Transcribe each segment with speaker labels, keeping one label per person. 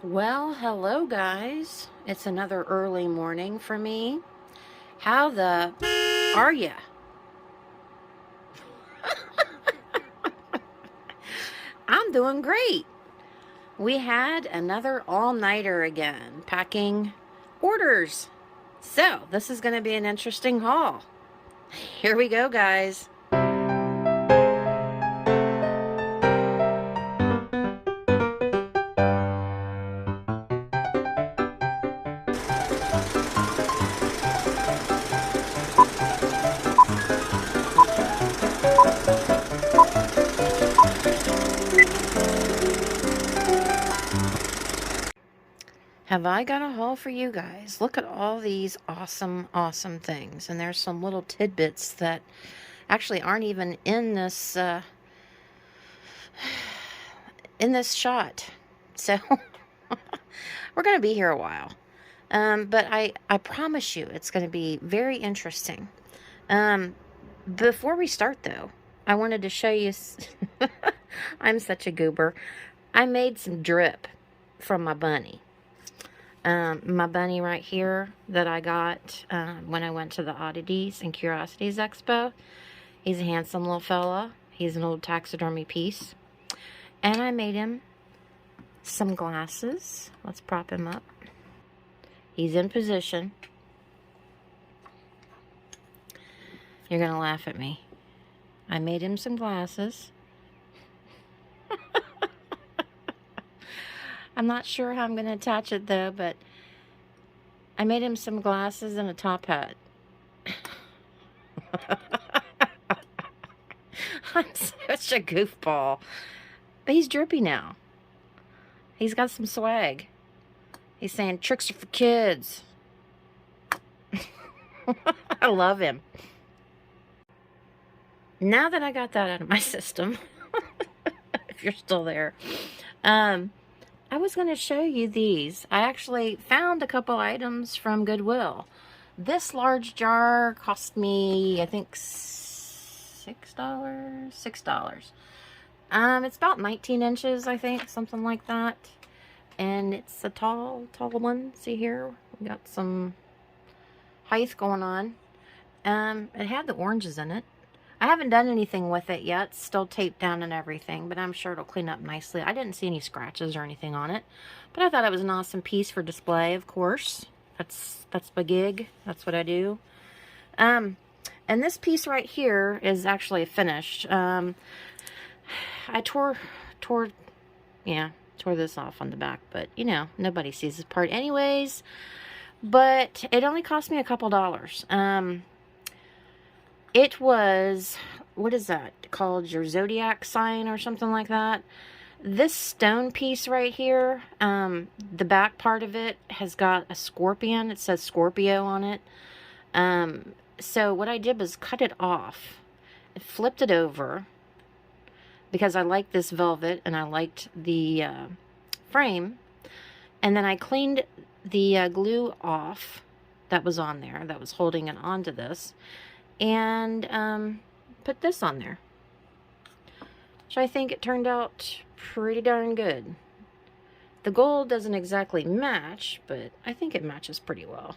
Speaker 1: Well, hello guys. It's another early morning for me. How the are ya? I'm doing great. We had another all-nighter again, packing orders. So, this is going to be an interesting haul. Here we go, guys. Have I got a haul for you guys? Look at all these awesome things. And there's some little tidbits that actually aren't even in this shot. So we're going to be here a while. But I promise you it's going to be very interesting. Before we start though, I wanted to show you I'm such a goober. I made some drip from my bunny. My bunny right here that I got when I went to the Oddities and Curiosities Expo. He's a handsome little fella. He's an old taxidermy piece. And I made him some glasses. Let's prop him up. He's in position. You're going to laugh at me. I made him some glasses. I'm not sure how I'm going to attach it though, but I made him some glasses and a top hat. I'm such a goofball. But he's drippy now. He's got some swag. He's saying tricks are for kids. I love him. Now that I got that out of my system, if you're still there, I was going to show you these. I actually found a couple items from Goodwill. This large jar cost me, I think, $6? $6. It's about 19 inches, I think, something like that. And it's a tall one. See here? We got some height going on. It had the oranges in it. I haven't done anything with it yet. It's still taped down and everything, but I'm sure it'll clean up nicely. I didn't see any scratches or anything on it, but I thought it was an awesome piece for display, of course. That's my gig. That's what I do. And this piece right here is actually finished. I tore this off on the back, but you know, nobody sees this part anyways. But it only cost me a couple dollars. It was, what is that called? Your zodiac sign or something like that. This stone piece right here, the back part of it has got a scorpion. It says Scorpio on it. So what I did was cut it off and flipped it over because I liked this velvet and I liked the frame. And then I cleaned the glue off that was on there, that was holding it onto this. And put this on there, which I think it turned out pretty darn good. The gold doesn't exactly match, but I think it matches pretty well.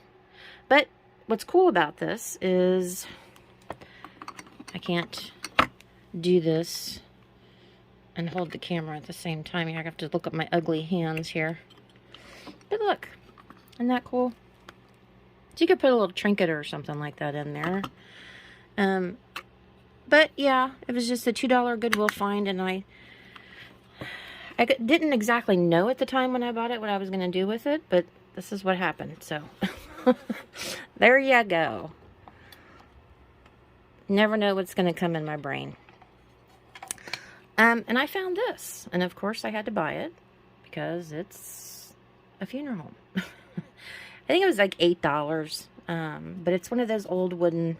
Speaker 1: But what's cool about this is I can't do this and hold the camera at the same time. I have to look at my ugly hands here. But look, isn't that cool? So you could put a little trinket or something like that in there. But yeah, it was just a $2 Goodwill find, and I didn't exactly know at the time when I bought it what I was going to do with it, but this is what happened, so there you go. Never know what's going to come in my brain. And I found this, and of course I had to buy it because it's a funeral home. I think it was like $8, but it's one of those old wooden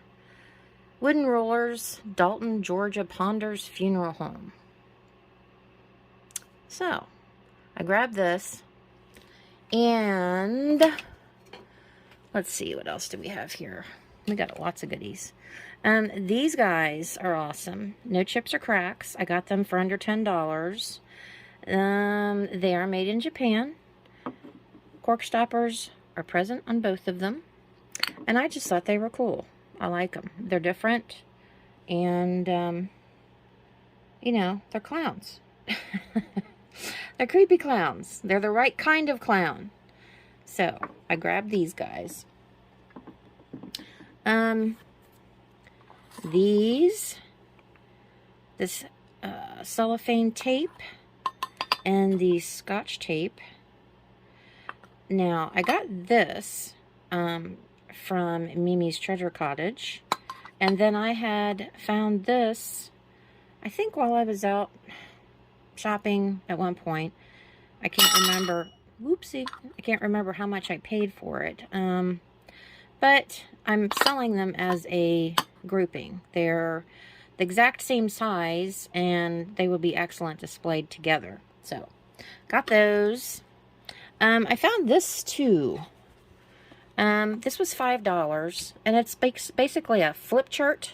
Speaker 1: rollers, Dalton, Georgia Ponders Funeral Home. So, I grabbed this, and let's see, what else do we have here? We got lots of goodies. These guys are awesome. No chips or cracks. I got them for under $10. They are made in Japan. cork stoppers are present on both of them. And I just thought they were cool. I like them. They're different. And, you know, they're clowns. They're creepy clowns. They're the right kind of clown. So, I grabbed these guys. This cellophane tape and the scotch tape. Now, I got this from Mimi's Treasure Cottage. And then I had found this, I think while I was out shopping at one point. I can't remember, whoopsie, I can't remember how much I paid for it. But I'm selling them as a grouping. They're the exact same size, and they would be excellent displayed together. So, got those. I found this too. This was $5, and it's basically a flip chart.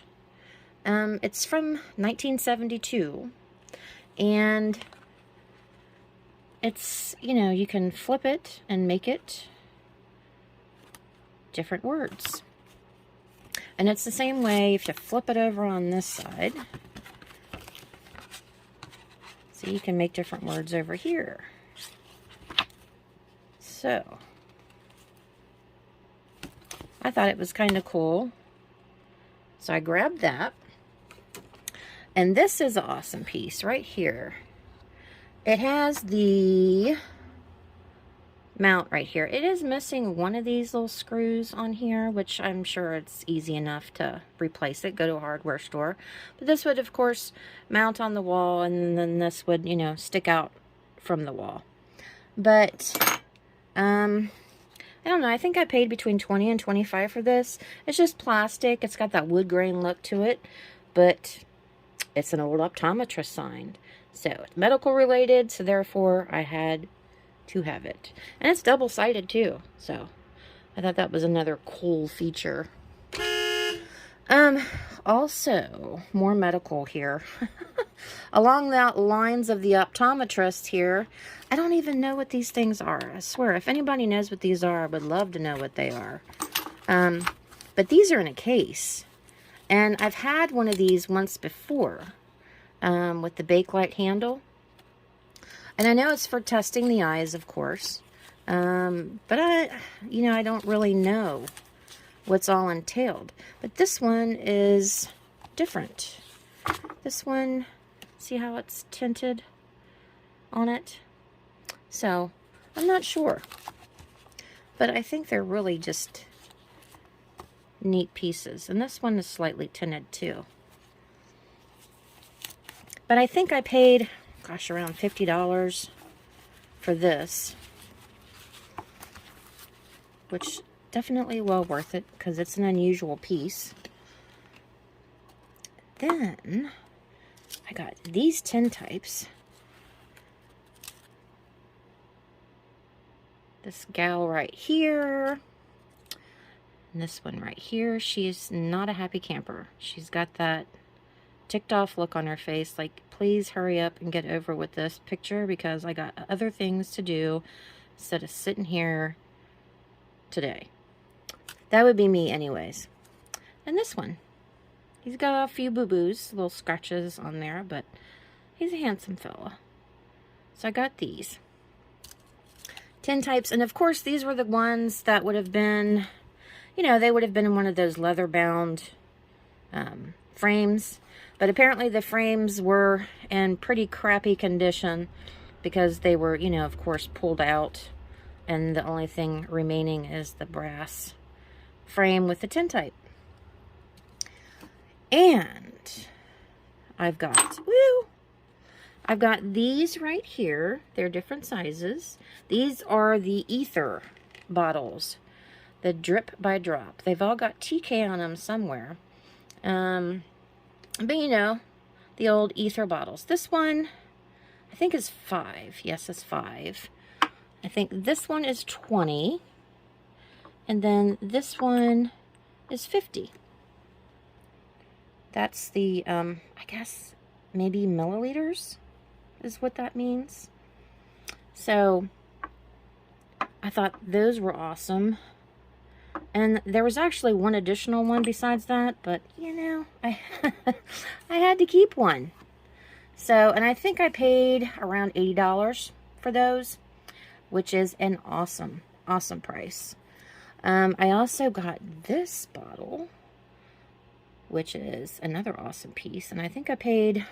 Speaker 1: It's from 1972, and it's, you know, you can flip it and make it different words. And it's the same way if you flip it over on this side. So you can make different words over here. So, I thought it was kind of cool. So I grabbed that. And this is an awesome piece right here. It has the mount right here. It is missing one of these little screws on here, which I'm sure it's easy enough to replace it. Go to a hardware store. But this would, of course, mount on the wall, and then this would, you know, stick out from the wall. But, I don't know. I think I paid between $20 and $25 for this. It's just plastic. It's got that wood grain look to it. But it's an old optometrist sign. So, it's medical related. So, therefore, I had to have it. And it's double-sided, too. So, I thought that was another cool feature. Also, more medical here. Along the lines of the optometrist here, I don't even know what these things are. I swear, if anybody knows what these are, I would love to know what they are. But these are in a case. And I've had one of these once before, with the bakelite handle. And I know it's for testing the eyes, of course. But I don't really know what's all entailed. But this one is different. This one, see how it's tinted on it? So, I'm not sure. But I think they're really just neat pieces. And this one is slightly tinted too. But I think I paid, gosh, around $50 for this. Which, definitely well worth it, because it's an unusual piece. Then, I got these tin types. This gal right here. And this one right here. She's not a happy camper. She's got that ticked off look on her face, like, please hurry up and get over with this picture, because I got other things to do instead of sitting here today. That would be me anyways. And this one. He's got a few boo-boos, little scratches on there, but he's a handsome fella. So I got these tin types, and of course these were the ones that would have been, you know, they would have been in one of those leather-bound frames. But apparently the frames were in pretty crappy condition because they were, you know, of course, pulled out. And the only thing remaining is the brass frame with the tintype. And I've got these right here. They're different sizes. These are the ether bottles. The drip by drop. They've all got TK on them somewhere. But you know, the old ether bottles. This one, I think is $5. Yes, it's $5. I think this one is $20. And then this one is $50. That's the, I guess, maybe milliliters is what that means. So, I thought those were awesome. And there was actually one additional one besides that, but you know, I I had to keep one. So, and I think I paid around $80 for those, which is an awesome, awesome price. I also got this bottle, which is another awesome piece, and I think I paid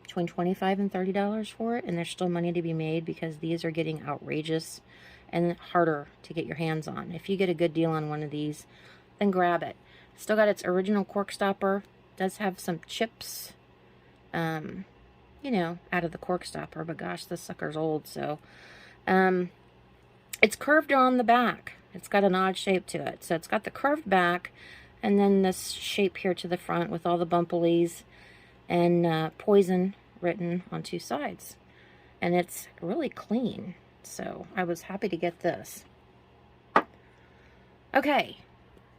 Speaker 1: between $25 and $30 for it, and there's still money to be made because these are getting outrageous and harder to get your hands on. If you get a good deal on one of these, then grab it. Still got its original cork stopper. Does have some chips, you know, out of the cork stopper, but gosh, this sucker's old, so. It's curved on the back. It's got an odd shape to it. So it's got the curved back, and then this shape here to the front with all the bumblies and poison written on two sides. And it's really clean. So I was happy to get this. Okay.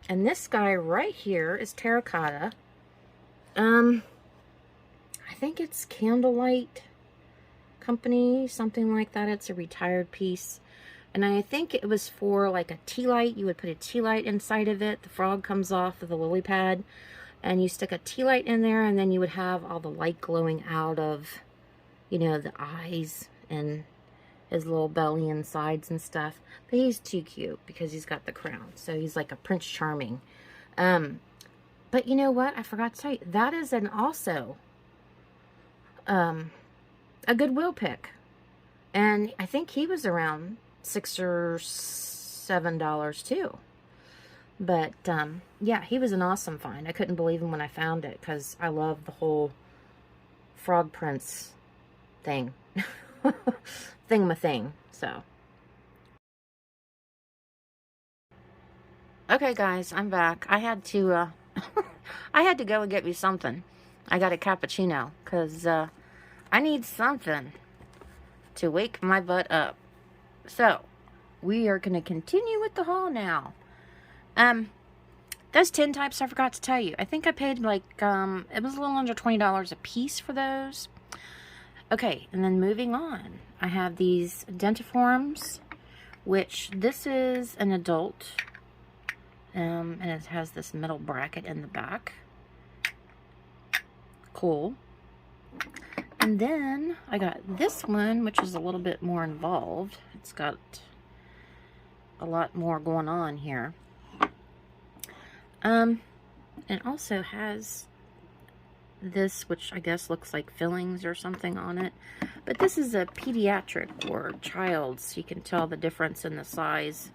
Speaker 1: And this guy right here is terracotta. I think it's Candlelight Company, something like that. It's a retired piece. And I think it was for like a tea light. You would put a tea light inside of it. The frog comes off of the lily pad. And you stick a tea light in there. And then you would have all the light glowing out of, you know, the eyes and his little belly and sides and stuff. But he's too cute because he's got the crown. So he's like a Prince Charming. But you know what? I forgot to tell you. That is also a Goodwill pick. And I think he was around $6 or $7 too. But yeah, he was an awesome find. I couldn't believe him when I found it because I love the whole frog prince thing. Thing. So okay guys, I'm back. I had to I had to go and get me something. I got a cappuccino because I need something to wake my butt up. So, we are going to continue with the haul now. Those tin types I forgot to tell you. I think I paid like, it was a little under $20 a piece for those. Okay, and then moving on. I have these Dentiforms, which this is an adult. And it has this metal bracket in the back. Cool. And then I got this one, which is a little bit more involved. It's got a lot more going on here. It also has this, which I guess looks like fillings or something on it. But this is a pediatric or child's. You can tell the difference in the size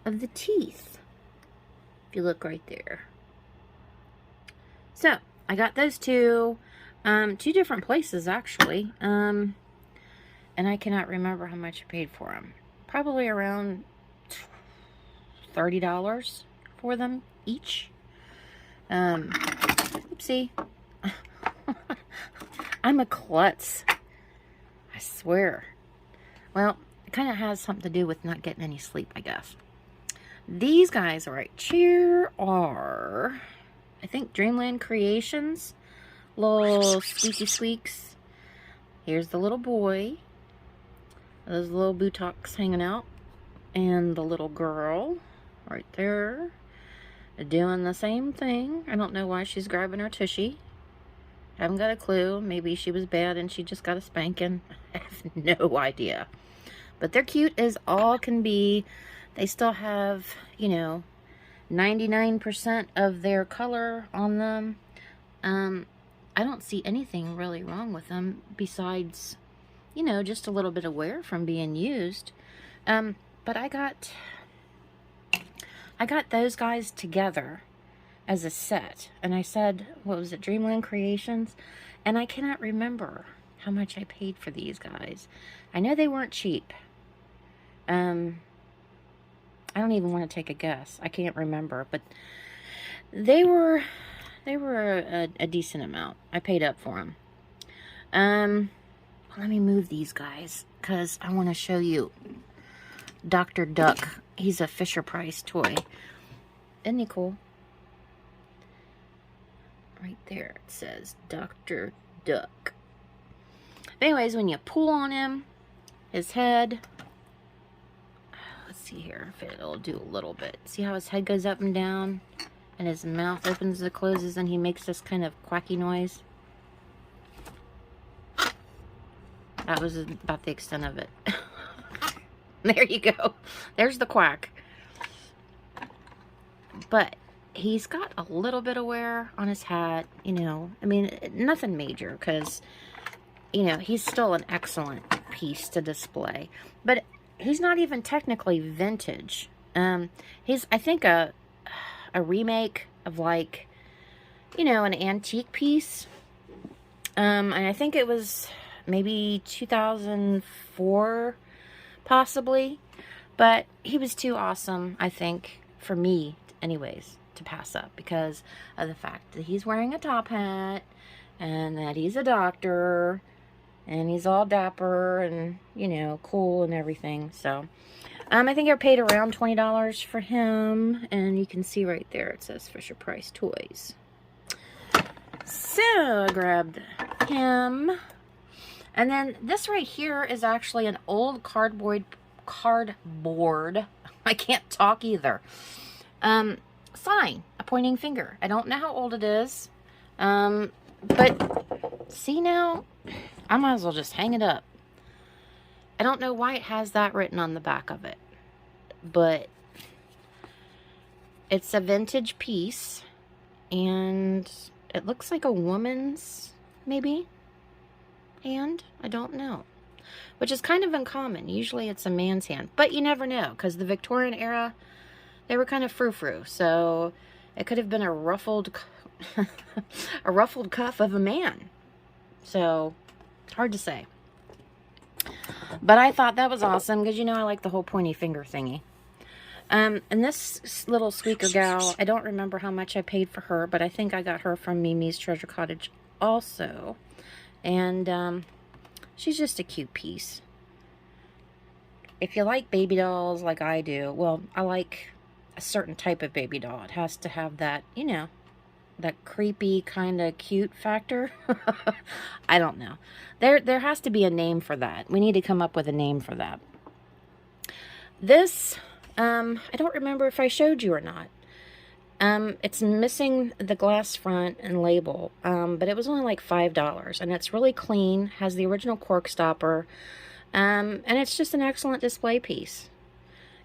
Speaker 1: of the teeth. If you look right there. So, I got those two different places actually. And I cannot remember how much I paid for them. Probably around $30 for them each. Oopsie. I'm a klutz. I swear. Well, it kind of has something to do with not getting any sleep, I guess. These guys right here are, I think, Dreamland Creations. Little squeaky squeaks. Here's the little boy. Those little buttocks hanging out. And the little girl right there doing the same thing. I don't know why she's grabbing her tushy. Haven't got a clue. Maybe she was bad and she just got a spanking. I have no idea. But they're cute as all can be. They still have, you know, 99% of their color on them. I don't see anything really wrong with them besides, you know, just a little bit of wear from being used. But I got those guys together as a set. And I said, what was it, Dreamland Creations? And I cannot remember how much I paid for these guys. I know they weren't cheap. I don't even want to take a guess. I can't remember. But they were a decent amount. I paid up for them. Let me move these guys because I want to show you Dr. Duck. He's a Fisher-Price toy. Isn't he cool? Right there it says Dr. Duck. Anyways, when you pull on him, his head see here if it'll do a little bit. See how his head goes up and down and his mouth opens and closes and he makes this kind of quacky noise? That was about the extent of it. There you go. There's the quack. But he's got a little bit of wear on his hat, you know. I mean, nothing major because, you know, he's still an excellent piece to display. But he's not even technically vintage. He's, I think, a remake of, like, you know, an antique piece. And I think it was maybe 2004, possibly. But he was too awesome, I think, for me, anyways, to pass up because of the fact that he's wearing a top hat and that he's a doctor and he's all dapper and, you know, cool and everything. So, I think I paid around $20 for him, and you can see right there it says Fisher Price Toys. So, I grabbed him. And then this right here is actually an old cardboard, I can't talk either. Sign, a pointing finger. I don't know how old it is. But see now, I might as well just hang it up. I don't know why it has that written on the back of it, but it's a vintage piece and it looks like a woman's, maybe, hand. I don't know, which is kind of uncommon. Usually it's a man's hand, but you never know because the Victorian era, they were kind of frou-frou, so it could have been a ruffled a ruffled cuff of a man. So it's hard to say. But I thought that was awesome because, you know, I like the whole pointy finger thingy. And this little squeaker gal, I don't remember how much I paid for her, but I think I got her from Mimi's Treasure Cottage also. And she's just a cute piece. If you like baby dolls like I do, well, I like a certain type of baby doll. It has to have that, you know, that creepy kind of cute factor. I don't know. There has to be a name for that. We need to come up with a name for that. This, I don't remember if I showed you or not. It's missing the glass front and label, but it was only like $5, and it's really clean, has the original cork stopper, and it's just an excellent display piece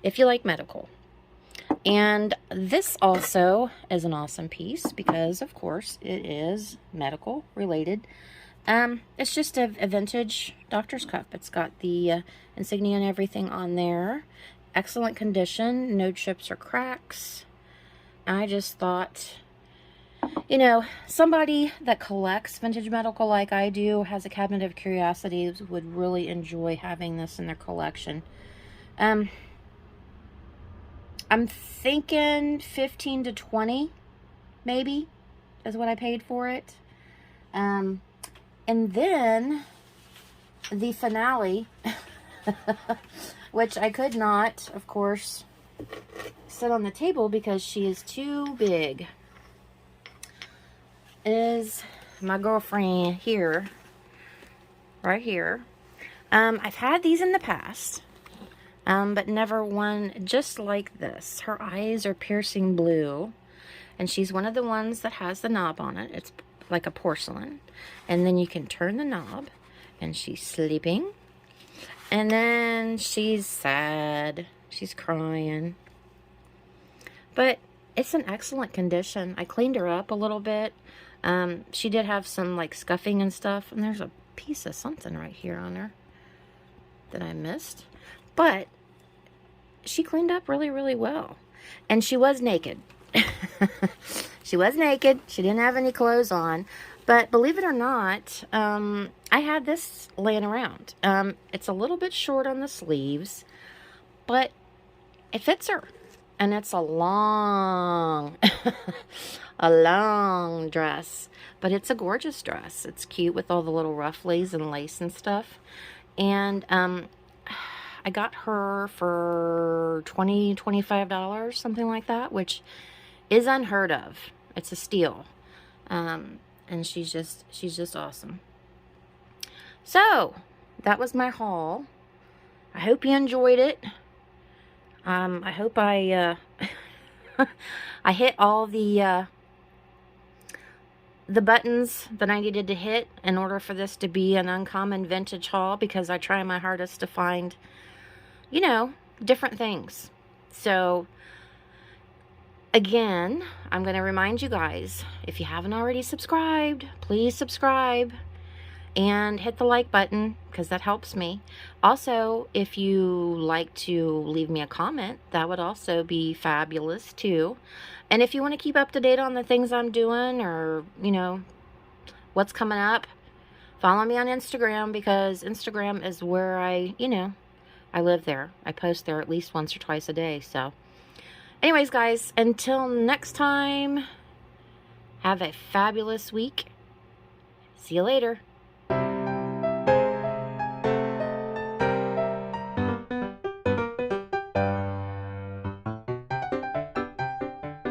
Speaker 1: if you like medical. And this also is an awesome piece because, of course, it is medical related. It's just a vintage doctor's cup. It's got the insignia and everything on there. Excellent condition, no chips or cracks. I just thought, you know, somebody that collects vintage medical like I do, has a cabinet of curiosities, would really enjoy having this in their collection. I'm thinking 15 to 20, maybe, is what I paid for it. And then the finale, which I could not, of course, sit on the table because she is too big, is my girlfriend here, right here. I've had these in the past. But never one just like this. Her eyes are piercing blue, and she's one of the ones that has the knob on it. It's like a porcelain, and then you can turn the knob, and she's sleeping, and then she's sad. She's crying, but it's in excellent condition. I cleaned her up a little bit. She did have some like scuffing and stuff, and there's a piece of something right here on her that I missed. But she cleaned up really, really well. And she was naked. She was naked. She didn't have any clothes on. But believe it or not, I had this laying around. It's a little bit short on the sleeves, but it fits her. And it's a long, a long dress. But it's a gorgeous dress. It's cute with all the little rufflies and lace and stuff. And I got her for $20, $25, something like that, which is unheard of. It's a steal. And she's just awesome. So, that was my haul. I hope you enjoyed it. I hope I I hit all the buttons that I needed to hit in order for this to be an uncommon vintage haul, because I try my hardest to find, you know, different things. So again, I'm going to remind you guys, if you haven't already subscribed, please subscribe and hit the like button, because that helps me. Also, if you like to leave me a comment, that would also be fabulous too. And if you want to keep up to date on the things I'm doing, or, you know, what's coming up, follow me on Instagram, because Instagram is where I live there. I post there at least once or twice a day. So anyways, guys, until next time, have a fabulous week. See you later.